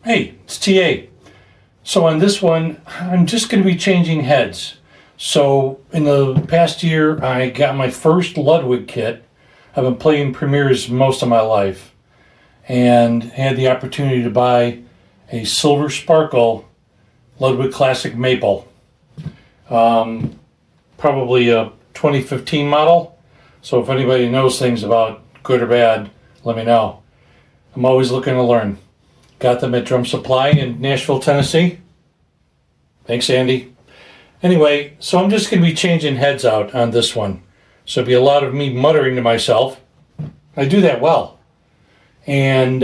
Hey, it's T.A. So on this one, I'm just going to be changing heads. So in the past year, I got my first Ludwig kit. I've been playing Premiers most of my life and had the opportunity to buy a Silver Sparkle Ludwig Classic Maple. Probably a 2015 model. So if anybody knows things about good or bad, let me know. I'm always looking to learn. Got them at Drum Supply in Nashville, Tennessee. Thanks, Andy. Anyway, so I'm just going to be changing heads out on this one. So it'll be a lot of me muttering to myself. I do that well. And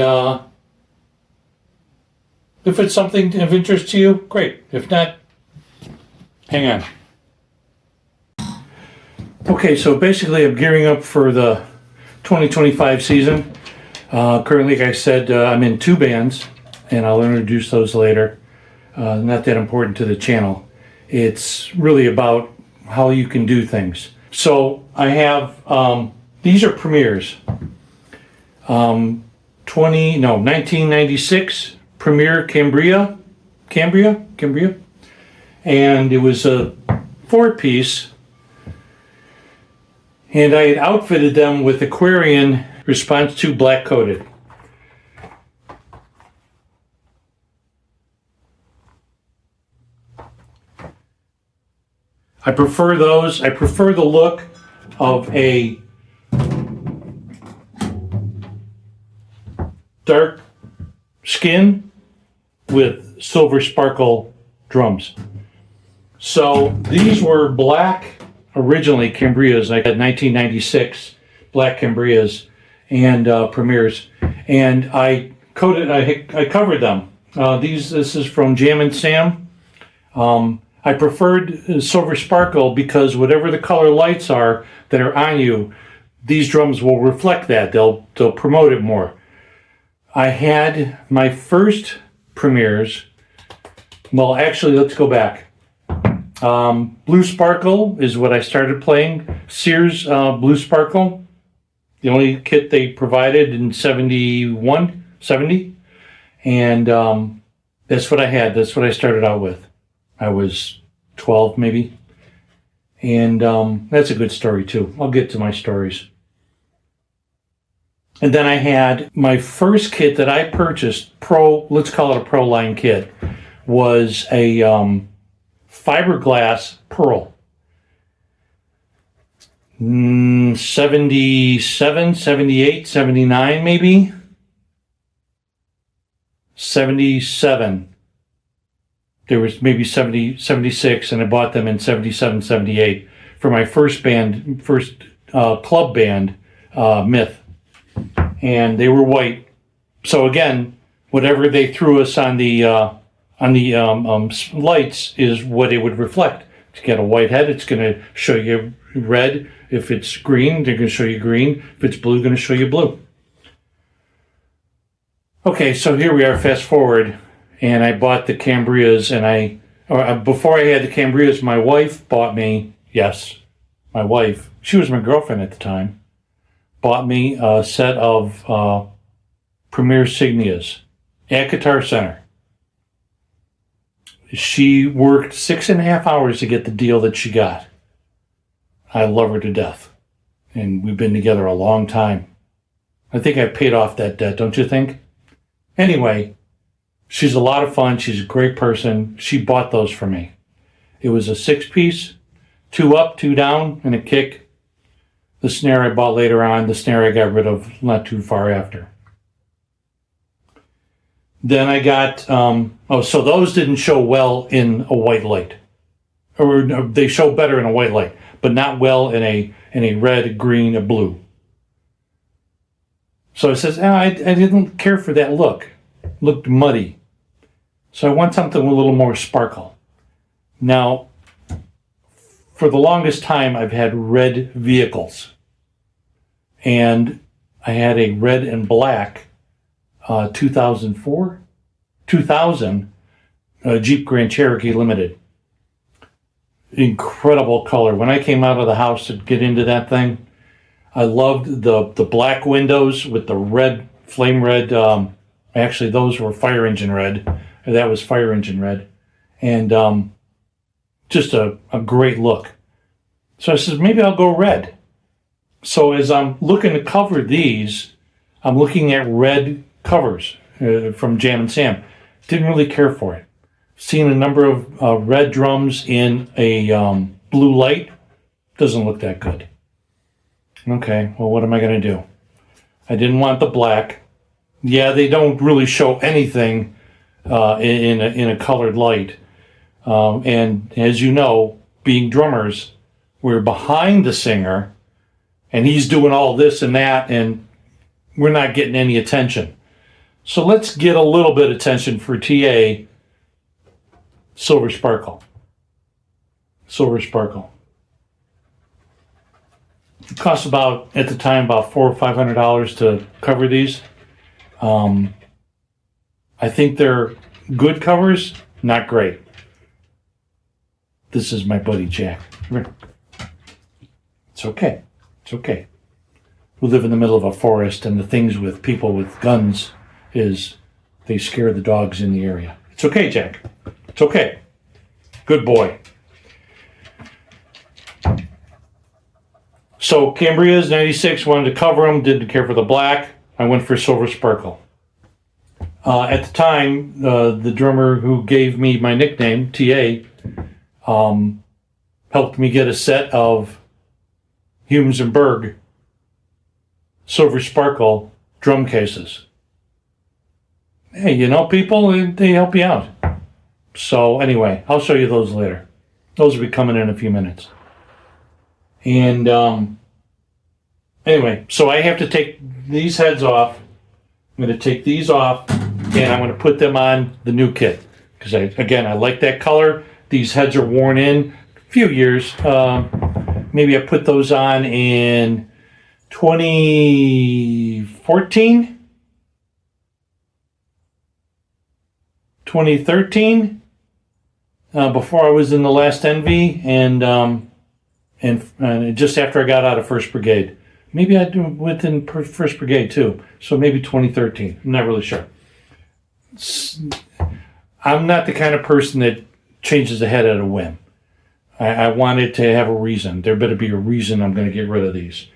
if it's something of interest to you, great. If not, hang on. Okay, so basically I'm gearing up for the 2025 season. Currently, like I said, I'm in two bands, and I'll introduce those later. Not that important to the channel. It's really about how you can do things. So I have, these are Premiers. 1996 Premier Cambria. And it was a 4-piece. And I had outfitted them with Aquarian Response 2 black coated. I prefer those. I prefer the look of a dark skin with silver sparkle drums. So these were black originally Cambrias. I had 1996 black Cambrias and Premiers, and I covered them. This is from Jam & Sam. I preferred Silver Sparkle because whatever the color lights are that are on you, these drums will reflect that. They'll promote it more. I had my first Premiers. Well, actually, let's go back. Blue Sparkle is what I started playing. Sears Blue Sparkle. The only kit they provided in 70. And that's what I had. That's what I started out with. I was 12 maybe. And that's a good story too. I'll get to my stories. And then I had my first kit that I purchased, let's call it a Pro line kit, was a fiberglass pearl. 77, 78, 79 maybe? 77. There was maybe 70, 76, and I bought them in 77, 78 for my first club band, Myth. And they were white. So again, whatever they threw us on the lights is what it would reflect. If you get a white head, it's going to show you red. If it's green, they're going to show you green. If it's blue, they're going to show you blue. Okay, so here we are, fast forward, and I bought the Cambrias, and before I had the Cambrias, my wife bought me, yes, my wife, she was my girlfriend at the time, bought me a set of Premier Signias at Guitar Center. She worked 6.5 hours to get the deal that she got. I love her to death. And we've been together a long time. I think I paid off that debt, don't you think? Anyway, she's a lot of fun. She's a great person. She bought those for me. It was a 6-piece, 2 up, 2 down, and a kick. The snare I bought later on. The snare I got rid of not too far after. Then I got, so those didn't show well in a white light. Or they show better in a white light, but not well in a red, green, or blue. So it says, I didn't care for that look. It looked muddy. So I want something with a little more sparkle. Now, for the longest time, I've had red vehicles. And I had a red and black 2000 Jeep Grand Cherokee Limited. Incredible color. When I came out of the house to get into that thing, I loved the black windows with the red, flame red Actually, those were fire engine red. Or that was fire engine red. And just a great look. So I said, maybe I'll go red. So as I'm looking to cover these, I'm looking at red covers from Jam and Sam. Didn't really care for it. Seeing a number of red drums in a blue light doesn't look that good. Okay, well, what am I going to do? I didn't want the black. Yeah, they don't really show anything in a colored light. And as you know, being drummers, we're behind the singer, and he's doing all this and that, and we're not getting any attention. So let's get a little bit of attention for TA Silver Sparkle. Silver Sparkle. It cost about, at the time, about $400 or $500 to cover these. I think they're good covers, not great. This is my buddy Jack. Come here. It's okay. It's okay. We live in the middle of a forest, and the things with people with guns is they scare the dogs in the area. It's okay, Jack. It's okay. Good boy. So Cambria's 96, wanted to cover them, didn't care for the black. I went for Silver Sparkle. At the time, the drummer who gave me my nickname, T.A., helped me get a set of Humes and Berg Silver Sparkle drum cases. Hey, you know, people, they help you out. So anyway, I'll show you those later. Those will be coming in a few minutes. And anyway, so I have to take these heads off. I'm going to take these off, and I'm going to put them on the new kit. Because, I like that color. These heads are worn in a few years. Maybe I put those on in 2014? 2013? Before I was in the last Envy, and just after I got out of First Brigade. Maybe I do within First Brigade too. So maybe 2013. I'm not really sure. I'm not the kind of person that changes the head at a whim. I want it to have a reason. There better be a reason I'm going to get rid of these.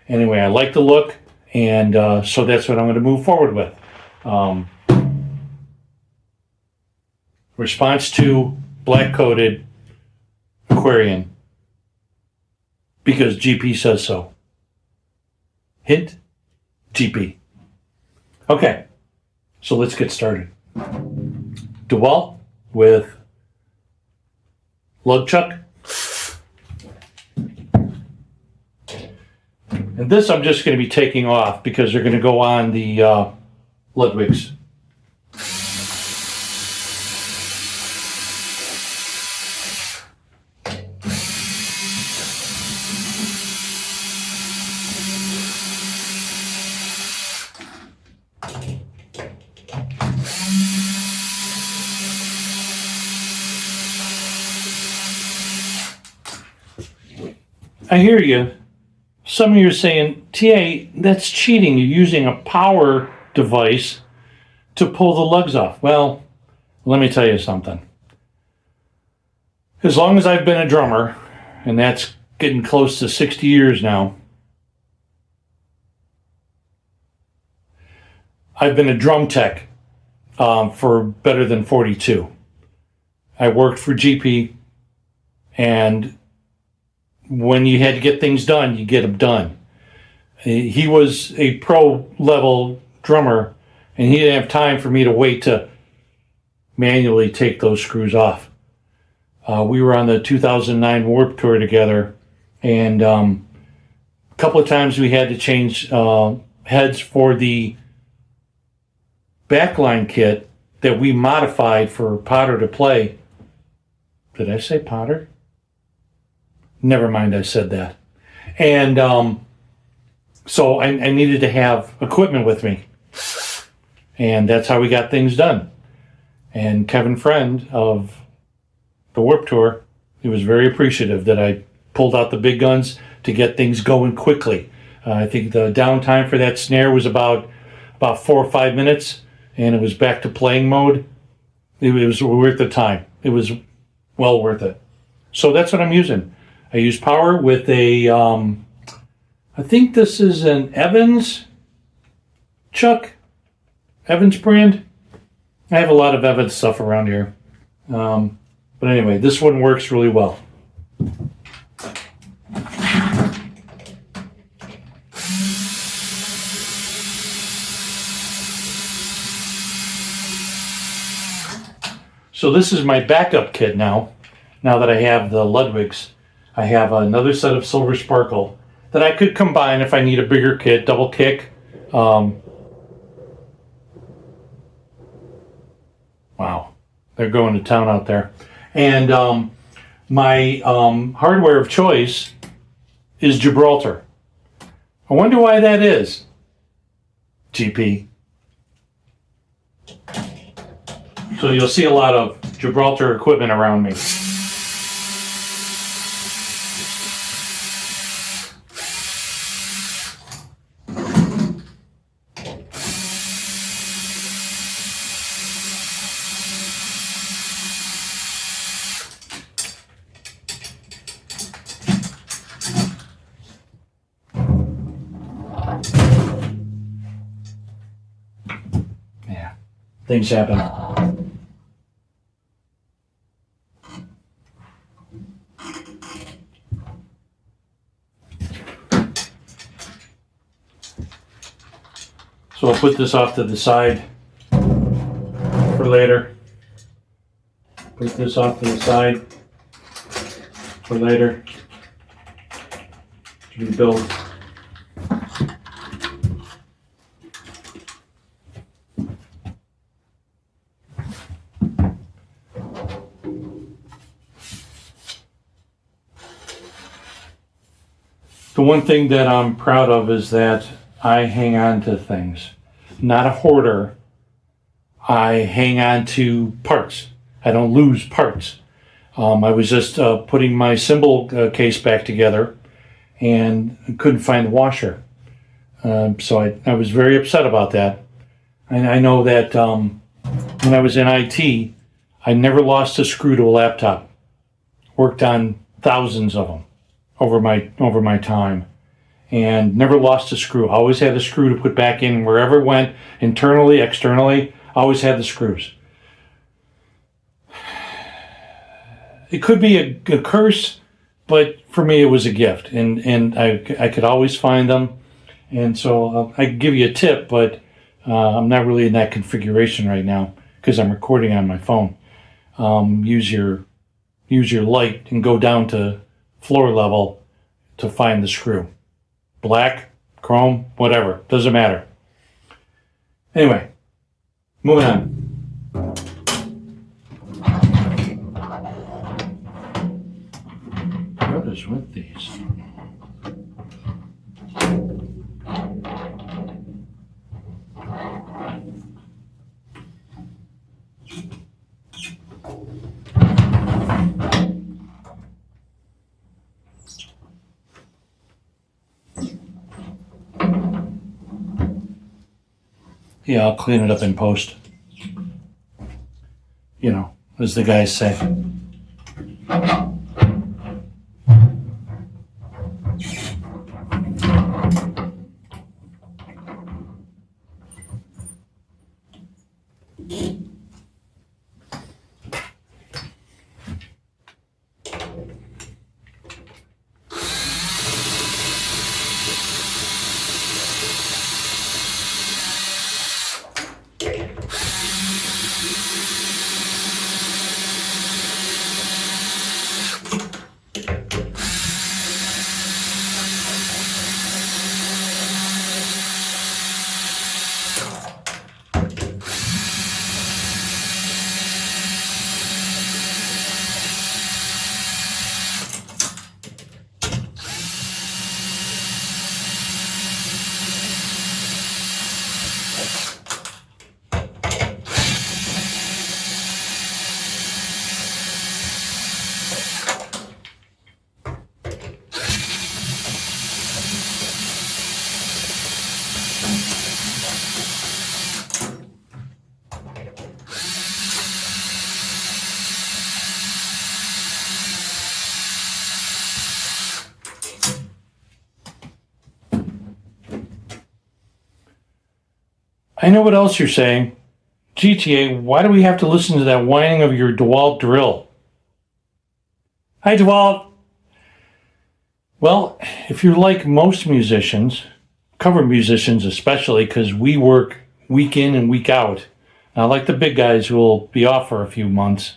Anyway, I like the look, and so that's what I'm going to move forward with. Response to black-coated Aquarian. Because GP says so. Hint, GP. Okay, so let's get started. DeWalt with lug chuck. And this I'm just going to be taking off because they're going to go on the Ludwigs. I hear you. Some of you are saying, TA, that's cheating. You're using a power device to pull the lugs off. Well, let me tell you something. As long as I've been a drummer, and that's getting close to 60 years now, I've been a drum tech for better than 42. I worked for GP, and when you had to get things done, you get them done. He was a pro-level drummer, and he didn't have time for me to wait to manually take those screws off. We were on the 2009 Warped Tour together, and a couple of times we had to change heads for the backline kit that we modified for Potter to play. Did I say Potter? Never mind, I said that. And so I needed to have equipment with me. And that's how we got things done. And Kevin Friend of the Warped Tour, he was very appreciative that I pulled out the big guns to get things going quickly. I think the downtime for that snare was about 4 or 5 minutes. and it was back to playing mode, it was worth the time. It was well worth it. So that's what I'm using. I use power with a, I think this is an Evans Evans brand. I have a lot of Evans stuff around here. But anyway, this one works really well. So this is my backup kit now. Now that I have the Ludwigs, I have another set of Silver Sparkle that I could combine if I need a bigger kit, double kick. Wow, they're going to town out there. And my hardware of choice is Gibraltar. I wonder why that is. GP. So you'll see a lot of Gibraltar equipment around me. Yeah, things happen. So I'll put this off to the side for later. Put this off to the side for later to rebuild. The one thing that I'm proud of is that I hang on to things. Not a hoarder. I hang on to parts. I don't lose parts. I was just putting my cymbal case back together and couldn't find the washer. So I was very upset about that. And I know that when I was in IT, I never lost a screw to a laptop. Worked on thousands of them over my time. And never lost a screw. Always had a screw to put back in wherever it went, internally, externally. Always had the screws. It could be a curse, but for me it was a gift, and I could always find them. And so I could give you a tip, but I'm not really in that configuration right now because I'm recording on my phone. Use your light and go down to floor level to find the screw. Black, chrome, whatever, doesn't matter. Anyway, moving on. What is with these? Yeah, I'll clean it up in post. You know, as the guys say. I know what else you're saying. GTA, why do we have to listen to that whining of your DeWalt drill? Hi, DeWalt. Well, if you're like most musicians, cover musicians especially, because we work week in and week out, not like the big guys who will be off for a few months,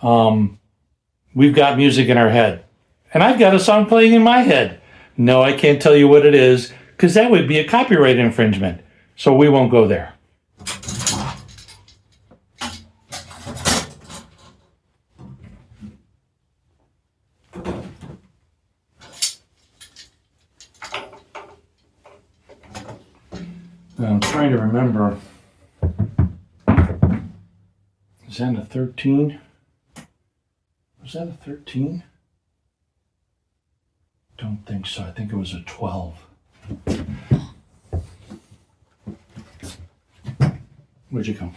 we've got music in our head. And I've got a song playing in my head. No, I can't tell you what it is, because that would be a copyright infringement. So we won't go there. I'm trying to remember. Is that a 13? Was that a 13? Don't think so. I think it was a 12. Where'd you come?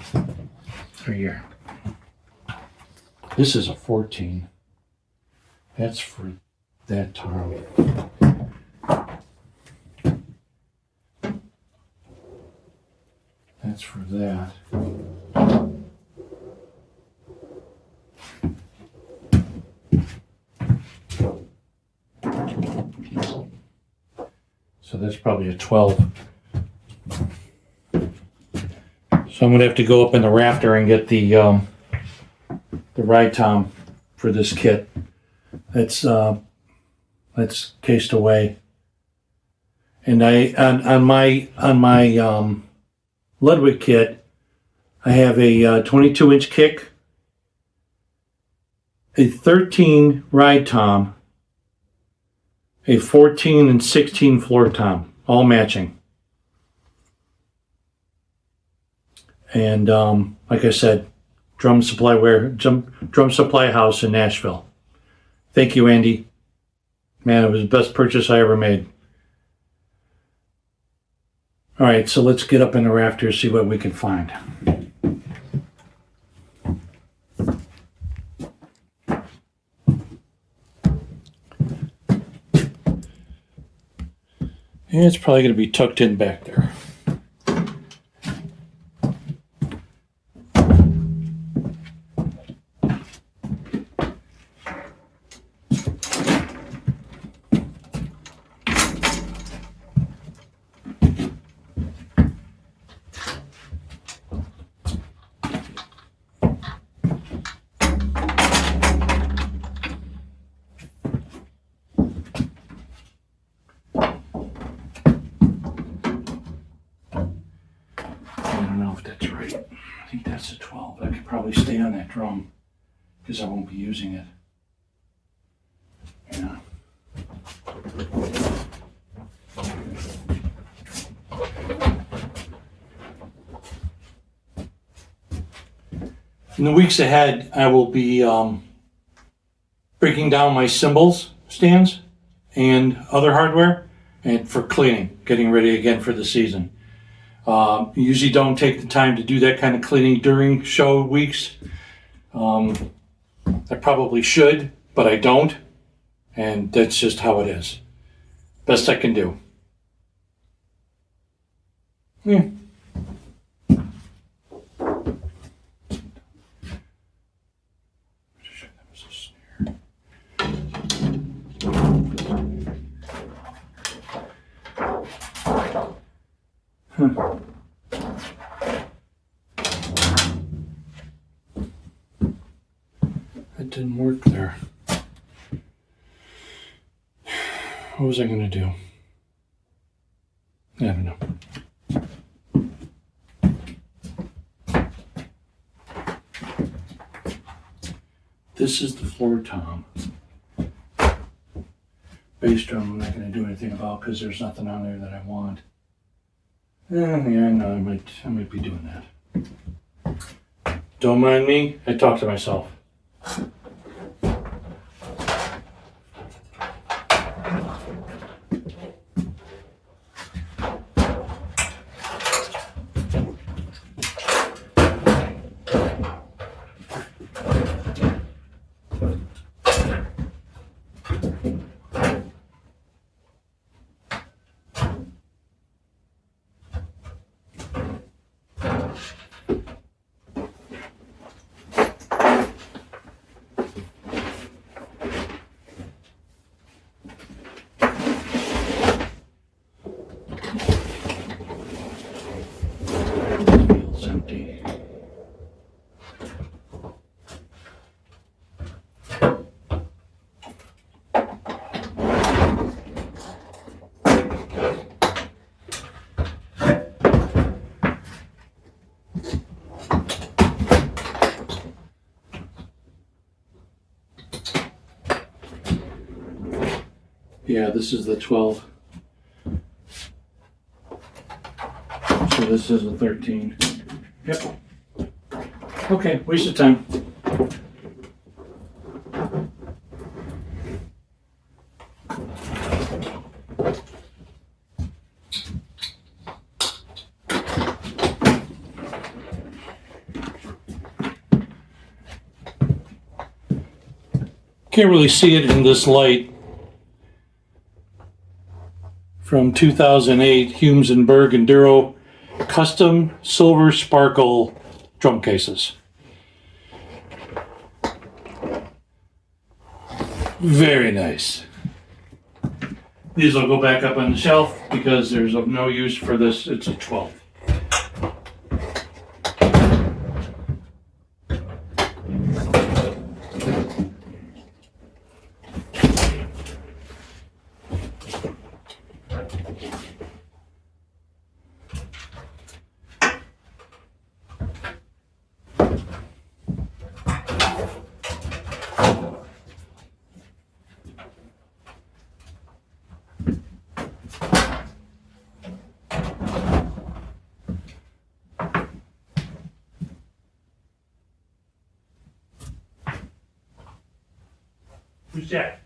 Right here. This is a 14. That's for that tom. That's for that. So that's probably a 12. So I'm going to have to go up in the rafter and get the ride tom for this kit. That's cased away. And I on my Ludwig kit, I have a 22-inch kick, a 13 ride tom, a 14 and 16 floor tom, all matching. And like I said, drum supply house in Nashville. Thank you, Andy. Man, it was the best purchase I ever made. All right, so let's get up in the rafters, see what we can find. Yeah, it's probably going to be tucked in back there. I think that's a 12. I could probably stay on that drum because I won't be using it. Yeah. In the weeks ahead, I will be breaking down my cymbals stands and other hardware and for cleaning, getting ready again for the season. Usually don't take the time to do that kind of cleaning during show weeks. I probably should, but I don't. And that's just how it is. Best I can do. Yeah. Huh. That didn't work there. What was I going to do? I don't know. This is the floor tom. Bass drum I'm not going to do anything about because there's nothing on there that I want. Yeah, no, I might be doing that. Don't mind me, I talk to myself. Yeah, this is the 12. So this is a 13. Yep. Okay, waste of time. Can't really see it in this light. From 2008, Humes and Berg Enduro custom silver sparkle drum cases. Very nice. These will go back up on the shelf because there's no use for this. It's a 12. Who's Jack?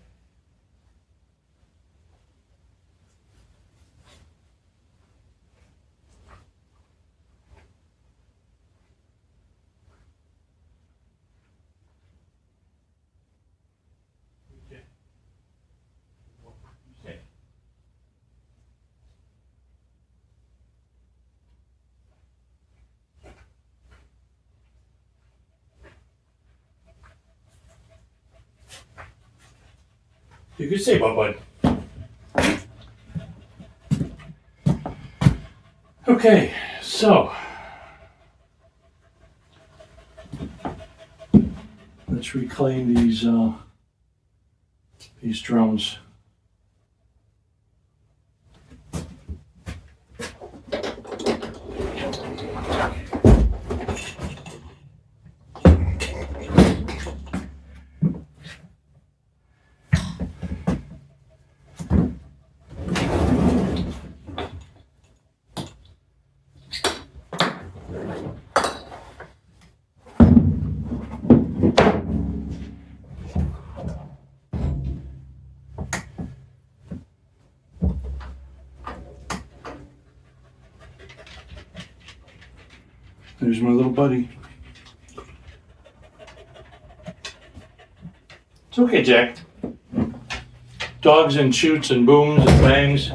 You could say bud. Okay, so let's reclaim these drums. There's my little buddy. It's okay, Jack. Dogs and shoots and booms and bangs,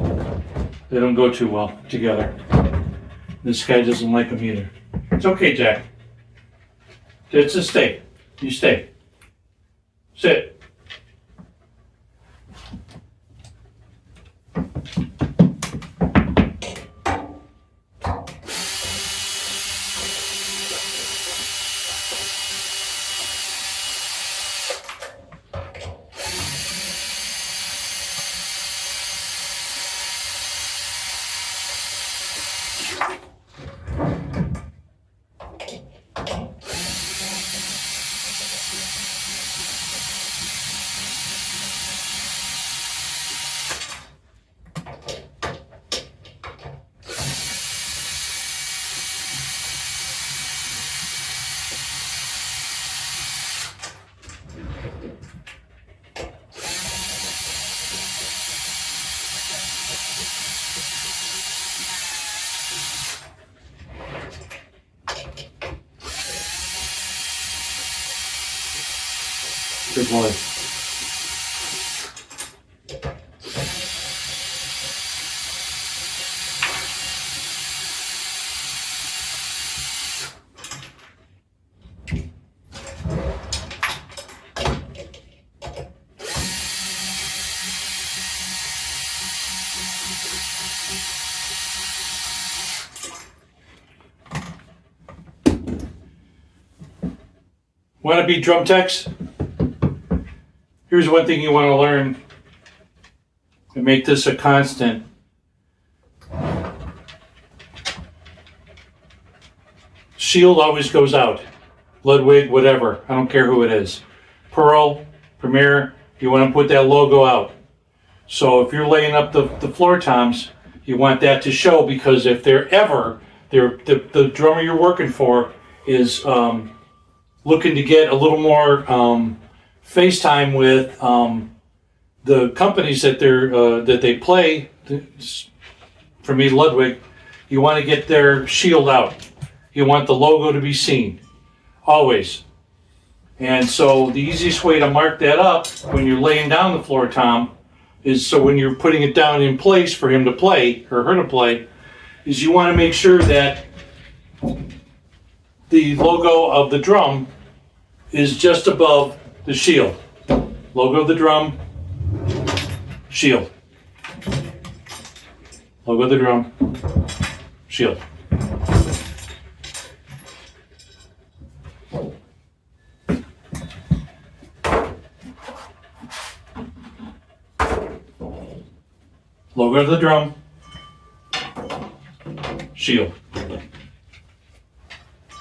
they don't go too well together. This guy doesn't like them either. It's okay, Jack. It's a stay. You stay. Sit. Good boy. Want to be drum techs? Here's one thing you want to learn and make this a constant. Shield always goes out. Ludwig, whatever. I don't care who it is. Pearl, Premier, you want to put that logo out. So if you're laying up the floor toms, you want that to show, because if the drummer you're working for is looking to get a little more FaceTime with the companies that they play. For me, Ludwig, you want to get their shield out. You want the logo to be seen, always. And so the easiest way to mark that up when you're laying down the floor tom is, so when you're putting it down in place for him to play, or her to play, is you want to make sure that the logo of the drum is just above the shield. Logo of the drum, shield. Logo of the drum, shield. Logo of the drum, shield.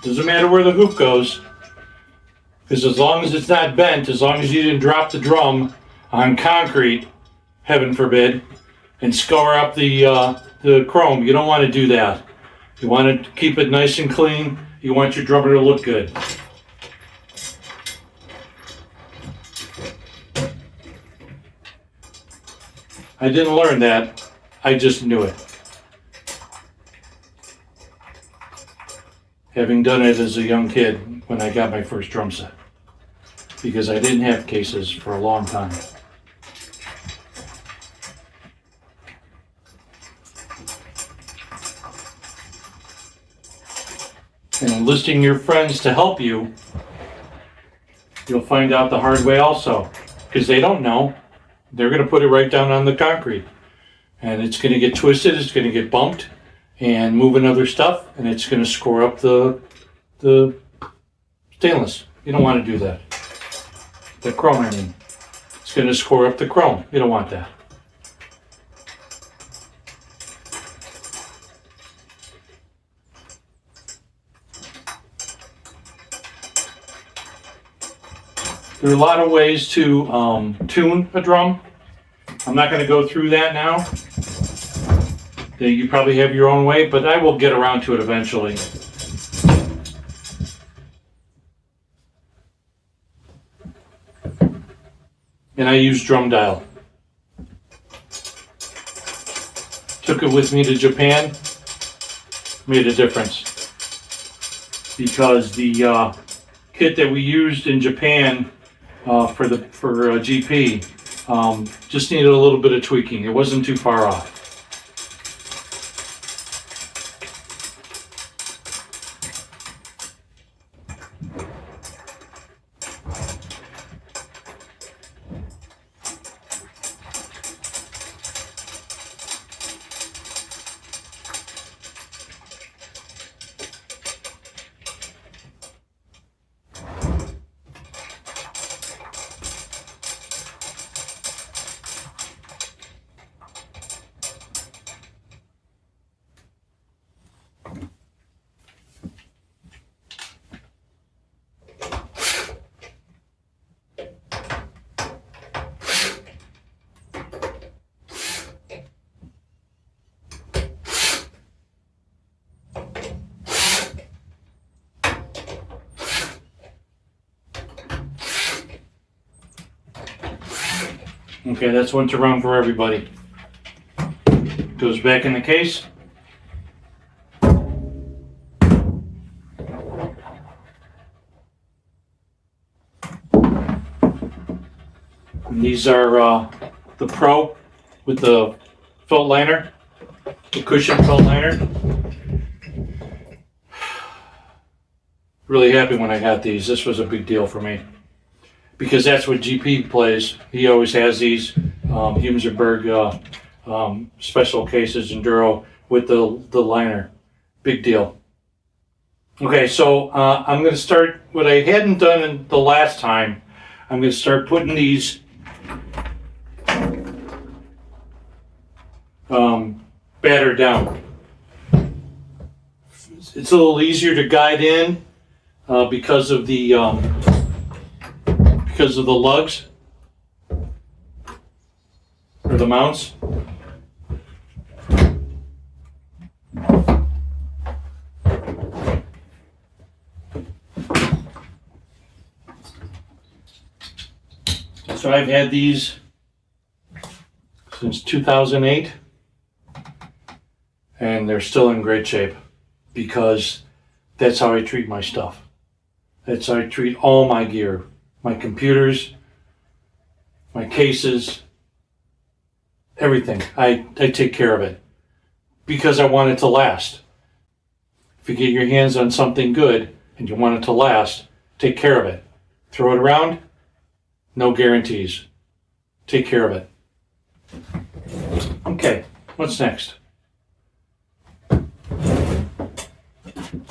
Doesn't matter where the hoop goes, because as long as it's not bent, as long as you didn't drop the drum on concrete, heaven forbid, and scour up the chrome, you don't want to do that. You want to keep it nice and clean. You want your drummer to look good. I didn't learn that, I just knew it. Having done it as a young kid when I got my first drum set, because I didn't have cases for a long time. And enlisting your friends to help you, you'll find out the hard way also, because they don't know. They're going to put it right down on the concrete, and it's going to get twisted, it's going to get bumped, and moving other stuff, and it's going to score up the stainless. You don't want to do that. The chrome, I mean. It's going to score up the chrome. You don't want that. There are a lot of ways to tune a drum. I'm not going to go through that now. You probably have your own way, but I will get around to it eventually. And I use drum dial. Took it with me to Japan. Made a difference. Because the kit that we used in Japan for GP just needed a little bit of tweaking. It wasn't too far off. Okay, that's one to run for everybody. Goes back in the case. And these are the Pro with the felt liner, the cushion felt liner. Really happy when I got these. This was a big deal for me, because that's what GP plays. He always has these Humenberg special cases, Enduro, with the liner. Big deal. Okay, so I'm going to start what I hadn't done in the last time. I'm going to start putting these batter down. It's a little easier to guide in because of the lugs, or for the mounts. So I've had these since 2008, and they're still in great shape because that's how I treat my stuff. That's how I treat all my gear, my computers, my cases, everything. I take care of it because I want it to last. If you get your hands on something good and you want it to last, take care of it. Throw it around, no guarantees. Take care of it. Okay, what's next?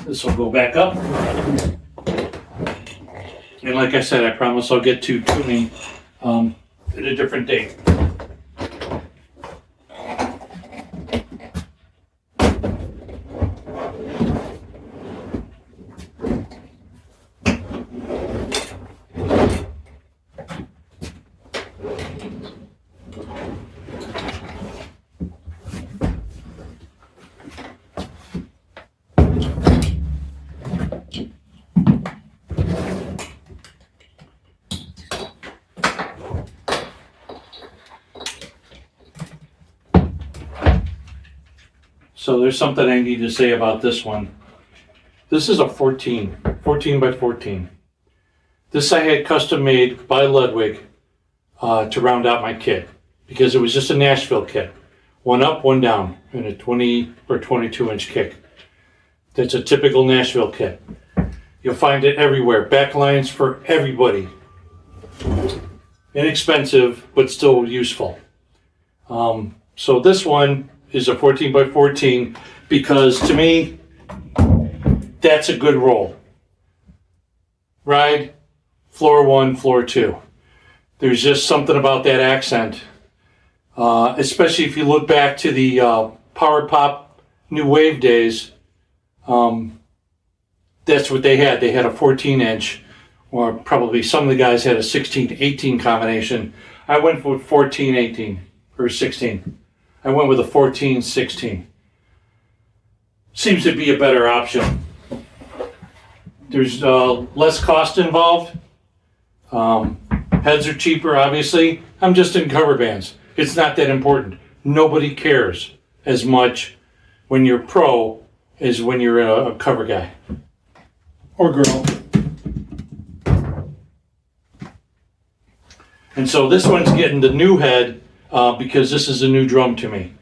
This will go back up. And like I said, I promise I'll get to tuning at a different date. So there's something I need to say about this one. This is a 14 by 14. This I had custom made by Ludwig to round out my kit because it was just a Nashville kit. One up, one down, and a 20 or 22 inch kick. That's a typical Nashville kit. You'll find it everywhere. Backlines for everybody. Inexpensive, but still useful. So this one is a 14 by 14 because to me, that's a good roll. Ride, floor 1, floor 2. There's just something about that accent. Especially if you look back to the Power Pop New Wave days, that's what they had. They had a 14 inch, or probably some of the guys had a 16-18 combination. I went with 14-18, or 16. I went with a 14-16. Seems to be a better option. There's less cost involved. Heads are cheaper, obviously. I'm just in cover bands. It's not that important. Nobody cares as much when you're pro as when you're a cover guy. Or girl. And so this one's getting the new head because this is a new drum to me.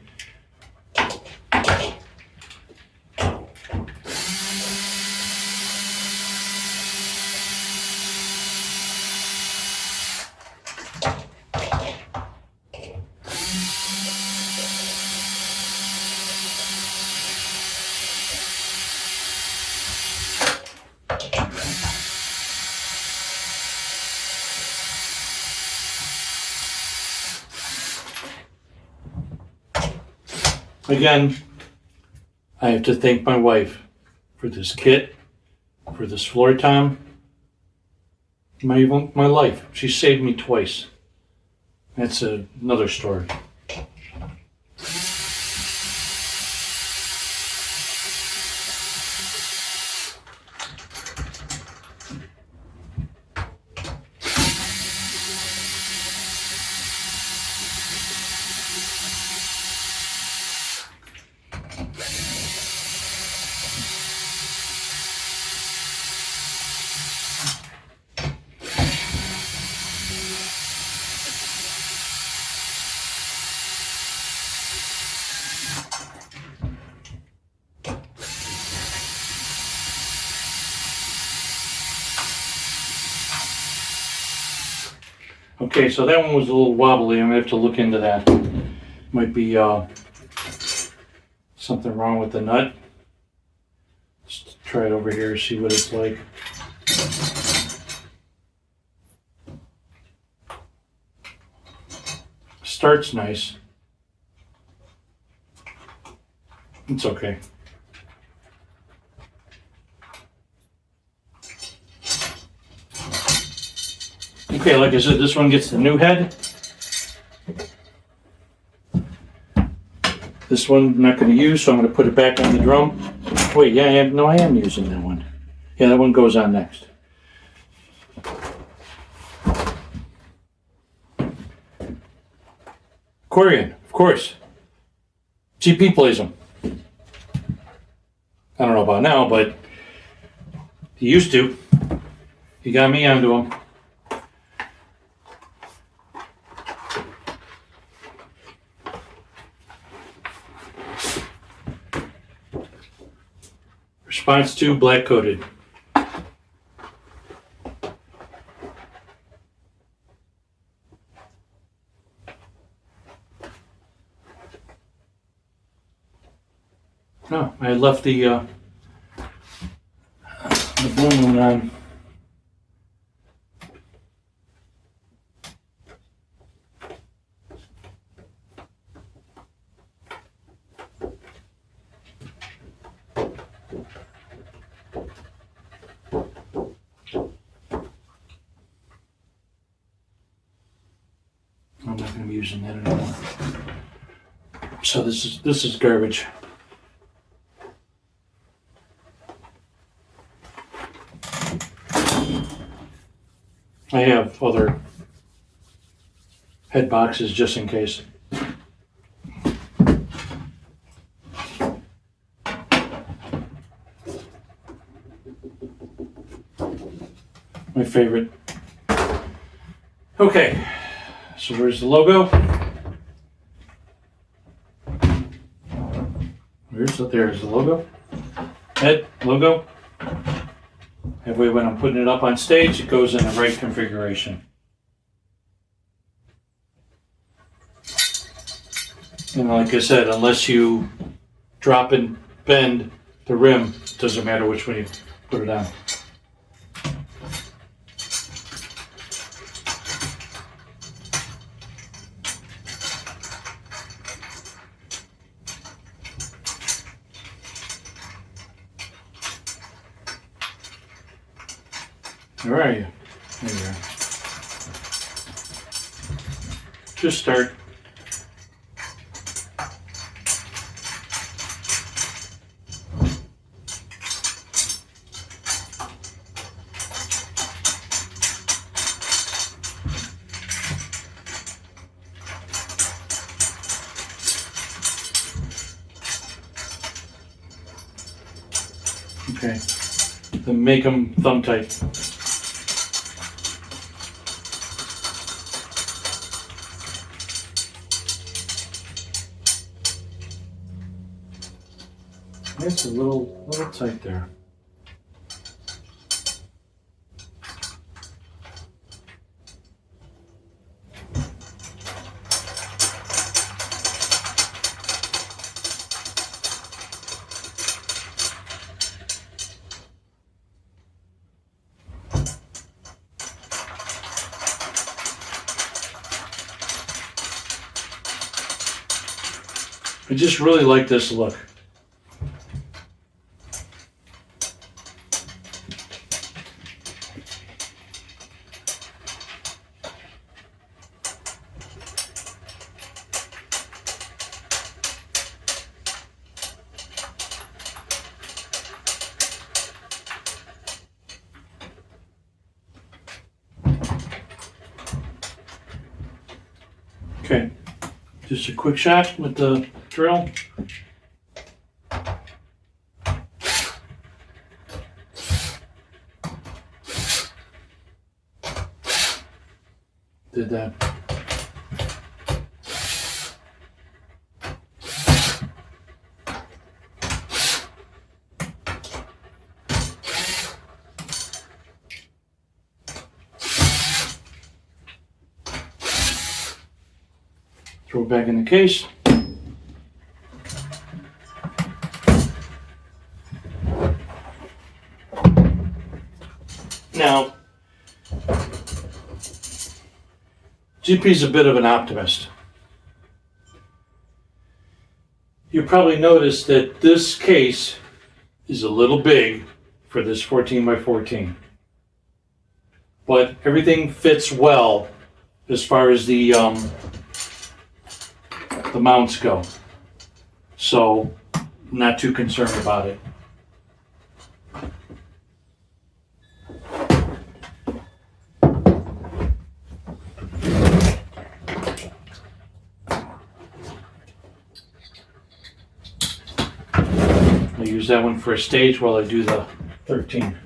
Again, I have to thank my wife for this kit, for this floor tom, my life. She saved me twice. That's another story. Okay, so that one was a little wobbly. I'm gonna have to look into that. Might be something wrong with the nut. Just try it over here, see what it's like. Starts nice. It's okay. Okay, like I said, this one gets the new head. This one I'm not going to use, so I'm going to put it back on the drum. Wait, yeah, I am using that one. Yeah, that one goes on next. Accordion, of course. GP plays them. I don't know about now, but he used to. He got me onto them. Response 2, black coated. No, I left the balloon on. I'm not going to be using that anymore. So this is garbage. I have other head boxes just in case. My favorite. Okay, so where's the logo? There's the logo. Head, logo. That way when I'm putting it up on stage, it goes in the right configuration. And like I said, unless you drop and bend the rim, it doesn't matter which way you put it on. Where are you? There you are. Just start. Okay. Then make them thumb tight. It's a little tight there. I just really like this look. Okay, just a quick shot with the drill. Did that. Throw it back in the case. Now, GP's a bit of an optimist. You probably noticed that this case is a little big for this 14 by 14. But everything fits well as far as the mounts go. So not too concerned about it. I'll use that one for a stage while I do the 13.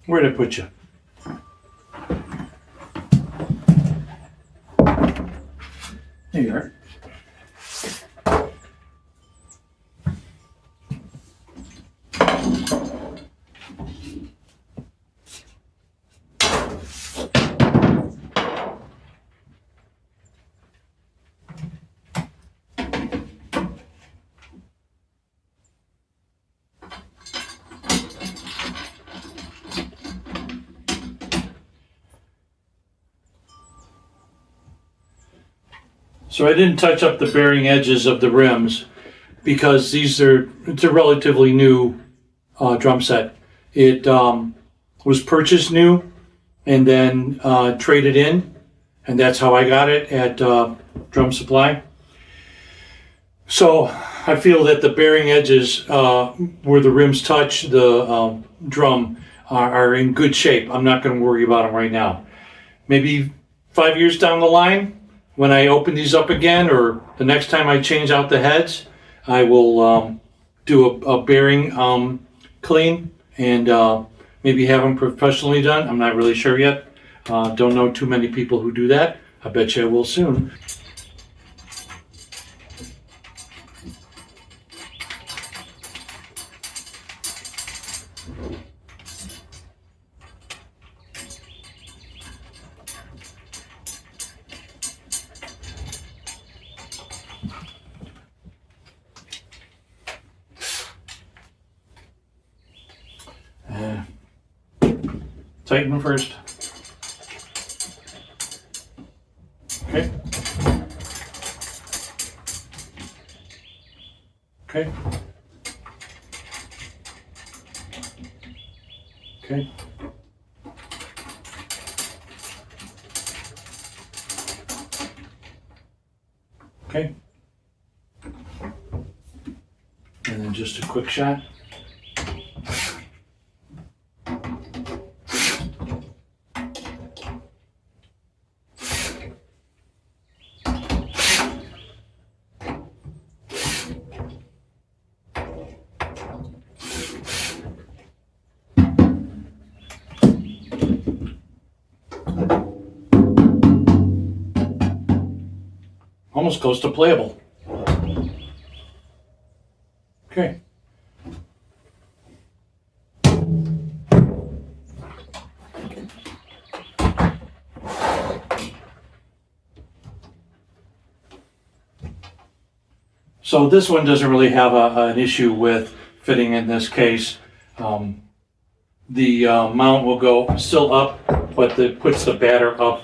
Where'd I put you? There you are. So I didn't touch up the bearing edges of the rims because it's a relatively new drum set. It was purchased new and then traded in, and that's how I got it at Drum Supply. So I feel that the bearing edges where the rims touch the drum are in good shape. I'm not going to worry about them right now. Maybe 5 years down the line, when I open these up again, or the next time I change out the heads, I will do a bearing clean and maybe have them professionally done. I'm not really sure yet. Don't know too many people who do that. I bet you I will soon. Tighten them first. Okay. Okay. Okay. Okay. And then just a quick shot. Almost close to playable. Okay. So this one doesn't really have an issue with fitting in this case. The mount will go still up but that puts the batter up.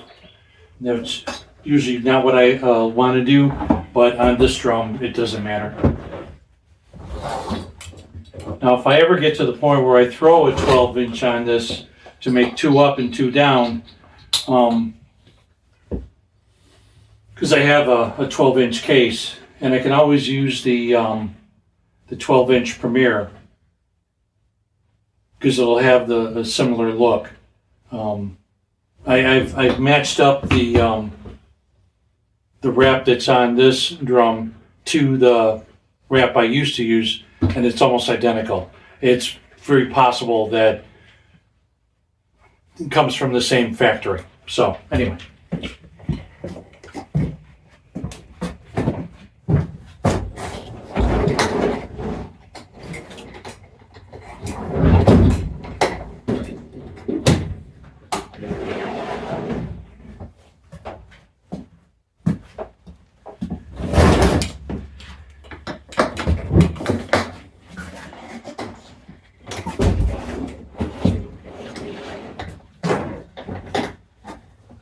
That's usually not what I want to do, but on this drum, it doesn't matter. Now, if I ever get to the point where I throw a 12-inch on this to make 2 up and 2 down, because I have a 12-inch case, and I can always use the 12-inch Premier, because it'll have the similar look. I've matched up the wrap that's on this drum to the wrap I used to use, and it's almost identical. It's very possible that it comes from the same factory. So anyway.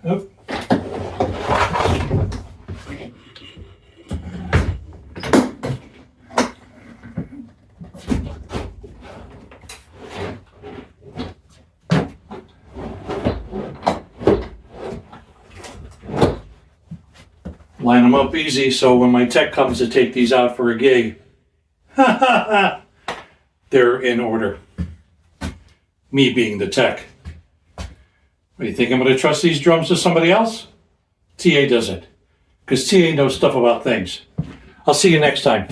Oop. Line them up easy so when my tech comes to take these out for a gig, they're in order. Me being the tech. What, do you think I'm going to trust these drums to somebody else? TA doesn't, because TA knows stuff about things. I'll see you next time.